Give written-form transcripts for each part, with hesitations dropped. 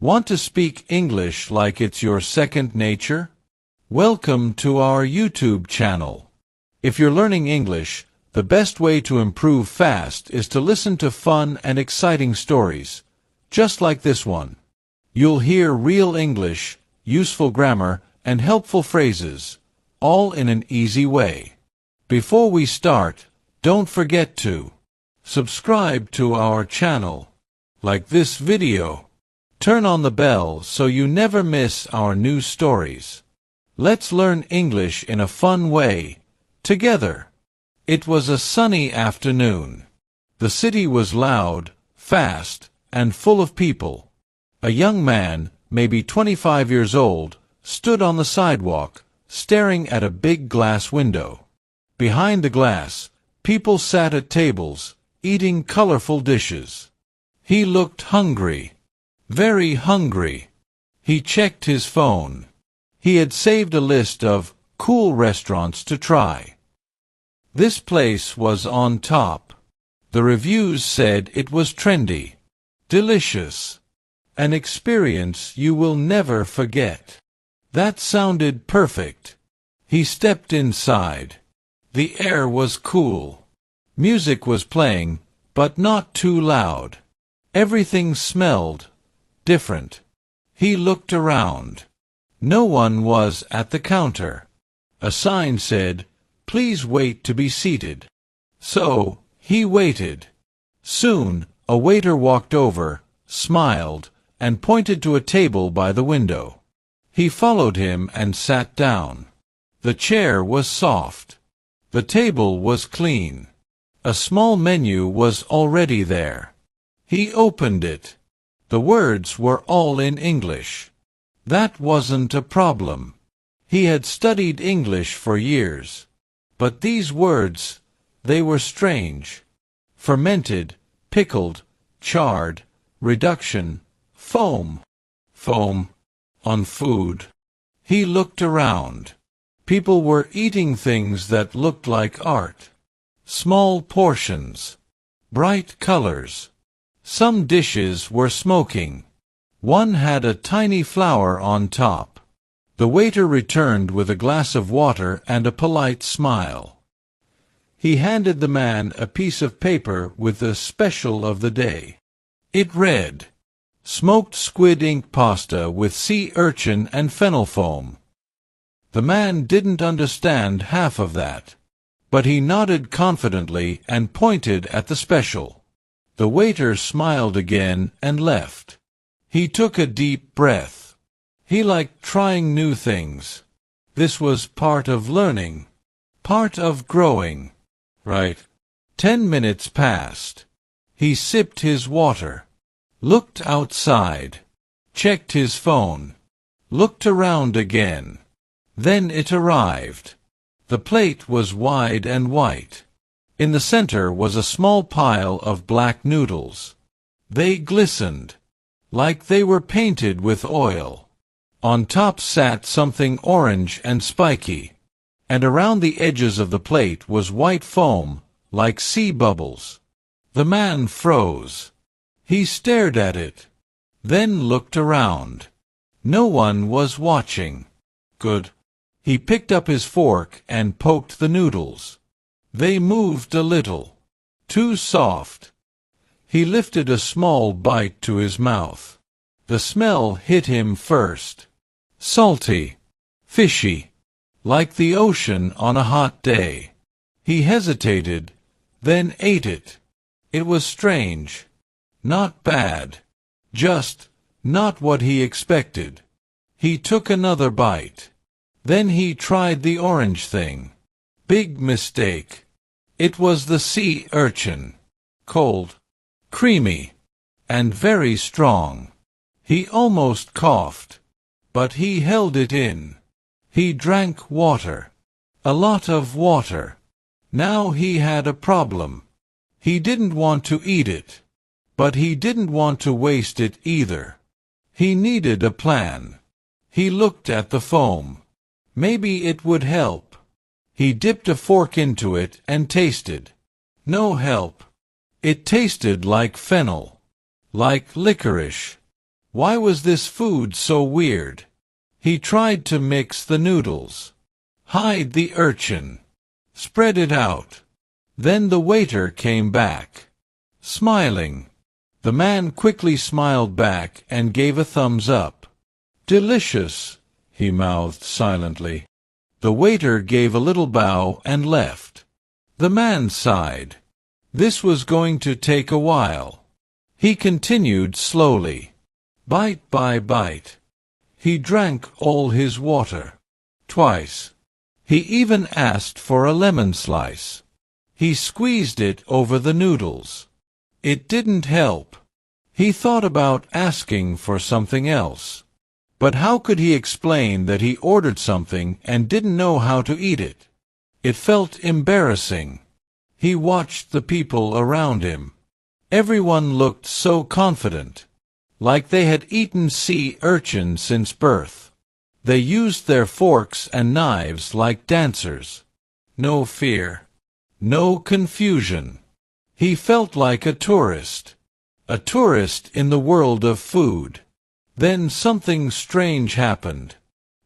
Want to speak English like it's your second nature? Welcome to our YouTube channel. If you're learning English, the best way to improve fast is to listen to fun and exciting stories, just like this one. You'll hear real English, useful grammar, and helpful phrases, all in an easy way. Before we start, don't forget to subscribe to our channel, like this video. Turn on the bell so you never miss our new stories. Let's learn English in a fun way, together. It was a sunny afternoon. The city was loud, fast, and full of people. A young man, maybe 25 years old, stood on the sidewalk, staring at a big glass window. Behind the glass, people sat at tables, eating colorful dishes. He looked hungry. Very hungry. He checked his phone. He had saved a list of cool restaurants to try. This place was on top. The reviews said it was trendy, delicious, an experience you will never forget. That sounded perfect. He stepped inside. The air was cool. Music was playing, but not too loud. Everything smelled different. He looked around. No one was at the counter. A sign said, "Please wait to be seated." So, he waited. Soon, a waiter walked over, smiled, and pointed to a table by the window. He followed him and sat down. The chair was soft. The table was clean. A small menu was already there. He opened it. The words were all in English. That wasn't a problem. He had studied English for years. But these words, they were strange. Fermented, pickled, charred, reduction, foam. Foam. On food. He looked around. People were eating things that looked like art. Small portions. Bright colors. Some dishes were smoking. One had a tiny flower on top. The waiter returned with a glass of water and a polite smile. He handed the man a piece of paper with the special of the day. It read, "Smoked squid ink pasta with sea urchin and fennel foam." The man didn't understand half of that, but he nodded confidently and pointed at the special. The waiter smiled again and left. He took a deep breath. He liked trying new things. This was part of learning, part of growing. Right. 10 minutes passed. He sipped his water, looked outside, checked his phone, looked around again. Then it arrived. The plate was wide and white. In the center was a small pile of black noodles. They glistened, like they were painted with oil. On top sat something orange and spiky, and around the edges of the plate was white foam, like sea bubbles. The man froze. He stared at it, then looked around. No one was watching. Good. He picked up his fork and poked the noodles. They moved a little. Too soft. He lifted a small bite to his mouth. The smell hit him first. Salty. Fishy. Like the ocean on a hot day. He hesitated, then ate it. It was strange. Not bad. Just not what he expected. He took another bite. Then he tried the orange thing. Big mistake. It was the sea urchin. Cold, creamy, and very strong. He almost coughed, but he held it in. He drank water. A lot of water. Now he had a problem. He didn't want to eat it, but he didn't want to waste it either. He needed a plan. He looked at the foam. Maybe it would help. He dipped a fork into it and tasted. No help. It tasted like fennel. Like licorice. Why was this food so weird? He tried to mix the noodles. Hide the urchin. Spread it out. Then the waiter came back, smiling. The man quickly smiled back and gave a thumbs up. Delicious, he mouthed silently. The waiter gave a little bow and left. The man sighed. This was going to take a while. He continued slowly, bite by bite. He drank all his water. Twice. He even asked for a lemon slice. He squeezed it over the noodles. It didn't help. He thought about asking for something else. But how could he explain that he ordered something and didn't know how to eat it? It felt embarrassing. He watched the people around him. Everyone looked so confident, like they had eaten sea urchin since birth. They used their forks and knives like dancers. No fear. No confusion. He felt like a tourist in the world of food. Then something strange happened.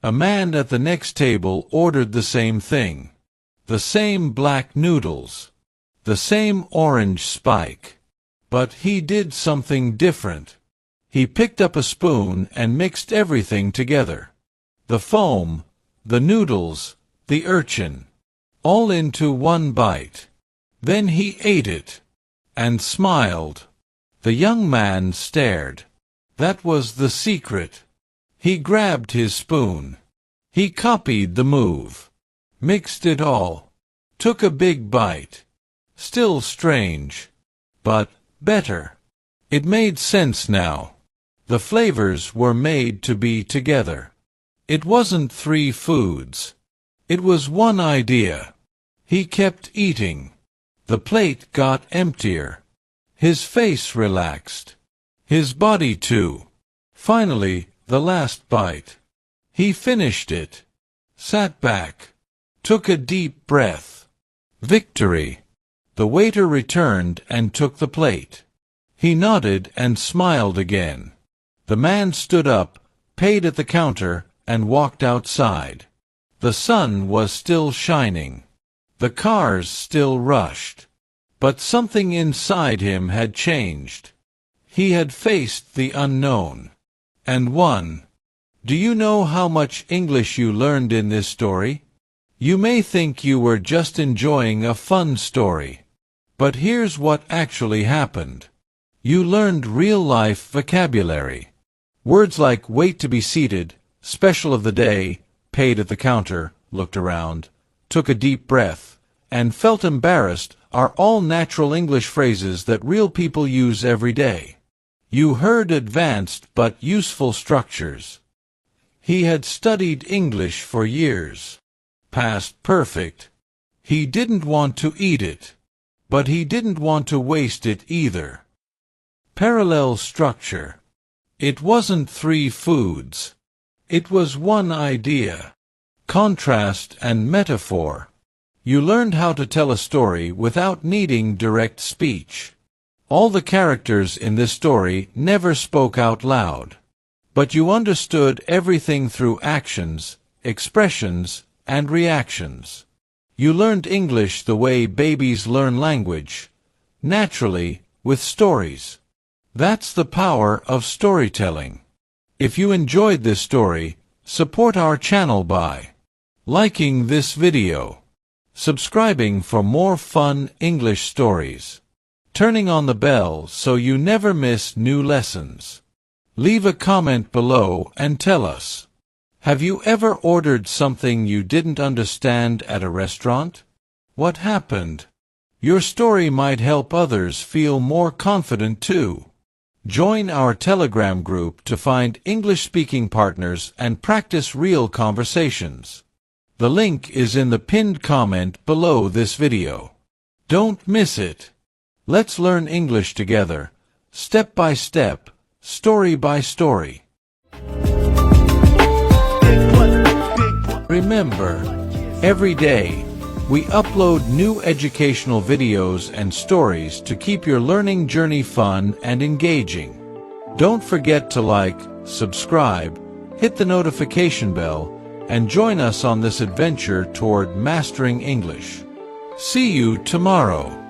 A man at the next table ordered the same thing. The same black noodles. The same orange spike. But he did something different. He picked up a spoon and mixed everything together. The foam, the noodles, the urchin, all into one bite. Then he ate it, and smiled. The young man stared. That was the secret. He grabbed his spoon. He copied the move. Mixed it all. Took a big bite. Still strange, but better. It made sense now. The flavors were made to be together. It wasn't three foods. It was one idea. He kept eating. The plate got emptier. His face relaxed. His body too. Finally, the last bite. He finished it. Sat back. Took a deep breath. Victory. The waiter returned and took the plate. He nodded and smiled again. The man stood up, paid at the counter, and walked outside. The sun was still shining. The cars still rushed. But something inside him had changed. He had faced the unknown. And won. Do you know how much English you learned in this story? You may think you were just enjoying a fun story. But here's what actually happened. You learned real-life vocabulary. Words like wait to be seated, special of the day, paid at the counter, looked around, took a deep breath, and felt embarrassed are all natural English phrases that real people use every day. You heard advanced but useful structures. He had studied English for years. Past perfect. He didn't want to eat it. But he didn't want to waste it either. Parallel structure. It wasn't three foods. It was one idea. Contrast and metaphor. You learned how to tell a story without needing direct speech. All the characters in this story never spoke out loud. But you understood everything through actions, expressions, and reactions. You learned English the way babies learn language, naturally, with stories. That's the power of storytelling. If you enjoyed this story, support our channel by liking this video, subscribing for more fun English stories, turning on the bell so you never miss new lessons. Leave a comment below and tell us. Have you ever ordered something you didn't understand at a restaurant? What happened? Your story might help others feel more confident too. Join our Telegram group to find English-speaking partners and practice real conversations. The link is in the pinned comment below this video. Don't miss it. Let's learn English together, step by step, story by story. Remember, every day, we upload new educational videos and stories to keep your learning journey fun and engaging. Don't forget to like, subscribe, hit the notification bell, and join us on this adventure toward mastering English. See you tomorrow.